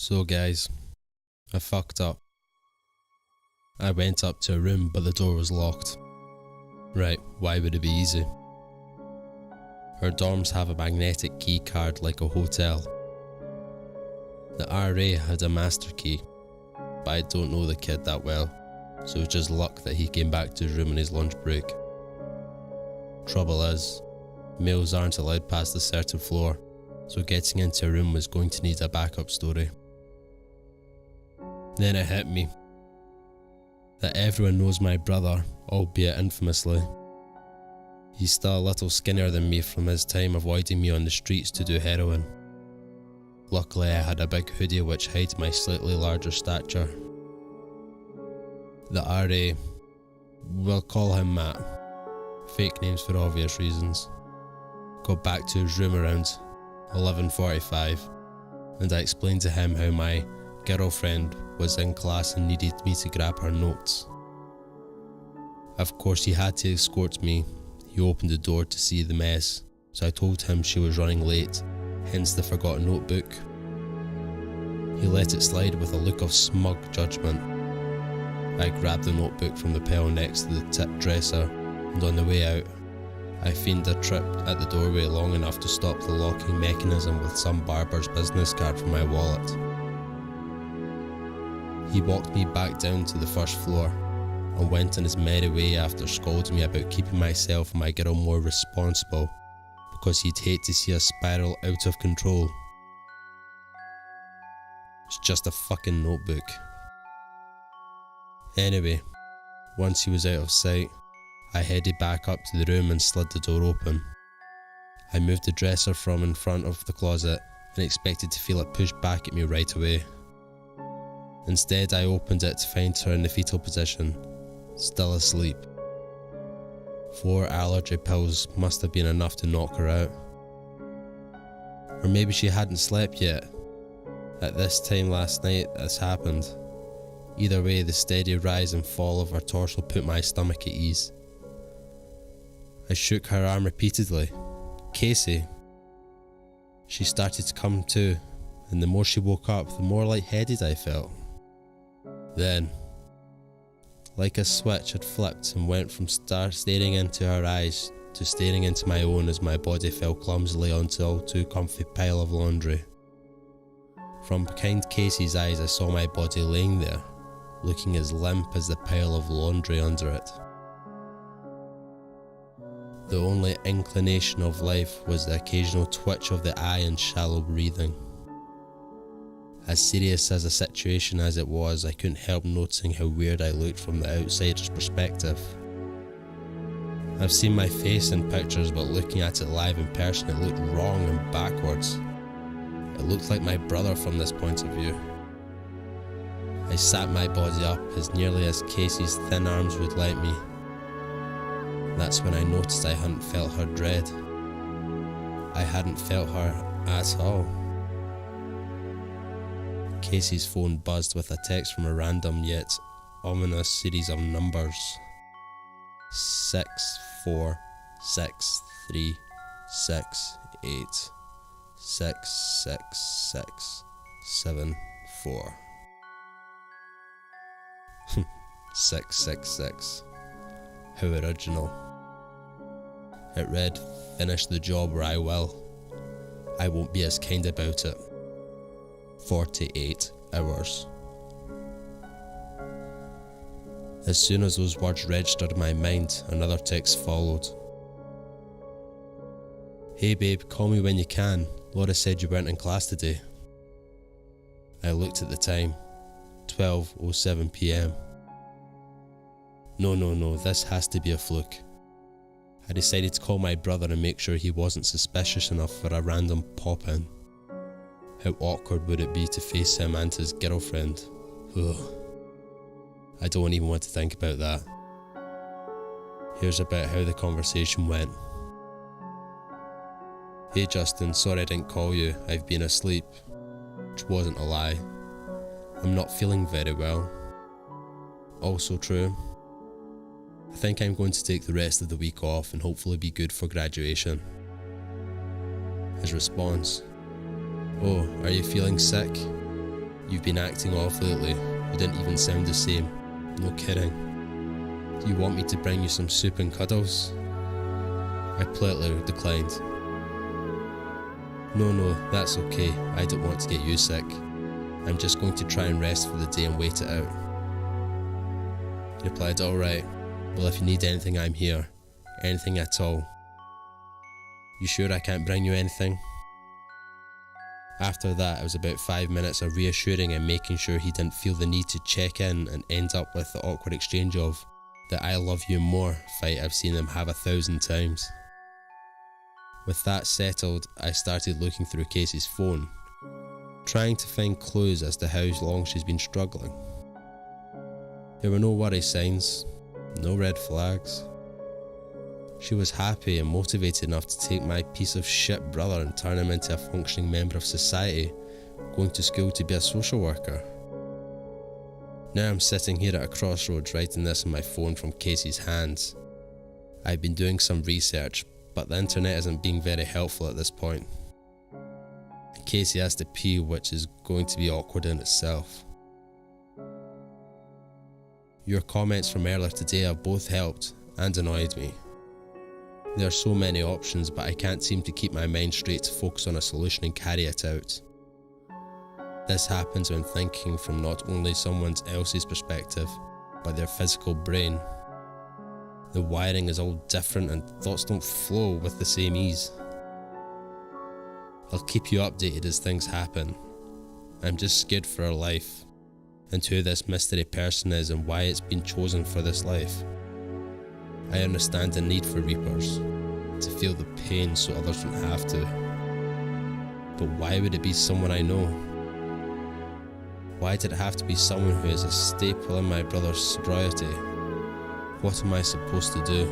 So guys, I fucked up. I went up to a room but the door was locked. Right, why would it be easy? Her dorms have a magnetic key card like a hotel. The RA had a master key, but I don't know the kid that well, so it's just luck that he came back to his room on his lunch break. Trouble is, males aren't allowed past a certain floor, so getting into a room was going to need a backup story. Then it hit me that everyone knows my brother, albeit infamously. He's still a little skinnier than me from his time avoiding me on the streets to do heroin. Luckily I had a big hoodie which hides my slightly larger stature. The RA, we'll call him Matt, fake names for obvious reasons, got back to his room around 11:45 and I explained to him how my girlfriend was in class and needed me to grab her notes. Of course he had to escort me. He opened the door to see the mess, so I told him she was running late, hence the forgotten notebook. He let it slide with a look of smug judgment. I grabbed the notebook from the pile next to the tip dresser, and on the way out, I feigned a trip at the doorway long enough to stop the locking mechanism with some barber's business card from my wallet. He walked me back down to the first floor, and went on his merry way after scolding me about keeping myself and my girl more responsible because he'd hate to see us spiral out of control. It's just a fucking notebook. Anyway, once he was out of sight, I headed back up to the room and slid the door open. I moved the dresser from in front of the closet and expected to feel it pushed back at me right away. Instead, I opened it to find her in the fetal position, still asleep. 4 allergy pills must have been enough to knock her out. Or maybe she hadn't slept yet. At this time last night this happened. Either way, the steady rise and fall of her torso put my stomach at ease. I shook her arm repeatedly. Casey. She started to come to, and the more she woke up, the more lightheaded I felt. Then, like a switch had flipped and went from staring into her eyes to staring into my own as my body fell clumsily onto all too comfy pile of laundry. From behind Casey's eyes I saw my body laying there, looking as limp as the pile of laundry under it. The only inclination of life was the occasional twitch of the eye and shallow breathing. As serious as a situation as it was, I couldn't help noticing how weird I looked from the outsider's perspective. I've seen my face in pictures, but looking at it live in person it looked wrong and backwards. It looked like my brother from this point of view. I sat my body up as nearly as Casey's thin arms would let me. That's when I noticed I hadn't felt her dread. I hadn't felt her at all. Casey's phone buzzed with a text from a random yet ominous series of numbers. 64636866674. 666. How original. It read, "Finish the job or I will. I won't be as kind about it. 48 hours. As soon as those words registered in my mind, another text followed. "Hey babe, call me when you can. Laura said you weren't in class today." I looked at the time, 12:07 PM. No, this has to be a fluke. I decided to call my brother and make sure he wasn't suspicious enough for a random pop-in. How awkward would it be to face him and his girlfriend? Ugh. I don't even want to think about that. Here's about how the conversation went. "Hey Justin, sorry I didn't call you. I've been asleep." Which wasn't a lie. "I'm not feeling very well." Also true. "I think I'm going to take the rest of the week off and hopefully be good for graduation." His response, "Oh, are you feeling sick?" You've been acting off lately. You didn't even sound the same. No kidding. Do you want me to bring you some soup and cuddles? I politely declined. No, that's okay. I don't want to get you sick. I'm just going to try and rest for the day and wait it out. He replied, alright. Well, if you need anything, I'm here. Anything at all. You sure I can't bring you anything? After that, it was about 5 minutes of reassuring and making sure he didn't feel the need to check in and end up with the awkward exchange of the I love you more fight I've seen them have 1,000 times. With that settled, I started looking through Casey's phone, trying to find clues as to how long she's been struggling. There were no worry signs, no red flags. She was happy and motivated enough to take my piece of shit brother and turn him into a functioning member of society, going to school to be a social worker. Now I'm sitting here at a crossroads writing this on my phone from Casey's hands. I've been doing some research, but the internet isn't being very helpful at this point. Casey has to pee, which is going to be awkward in itself. Your comments from earlier today have both helped and annoyed me. There are so many options, but I can't seem to keep my mind straight to focus on a solution and carry it out. This happens when thinking from not only someone else's perspective, but their physical brain. The wiring is all different and thoughts don't flow with the same ease. I'll keep you updated as things happen. I'm just scared for her life, and who this mystery person is and why it's been chosen for this life. I understand the need for Reapers, to feel the pain so others don't have to. But why would it be someone I know? Why did it have to be someone who is a staple in my brother's sobriety? What am I supposed to do?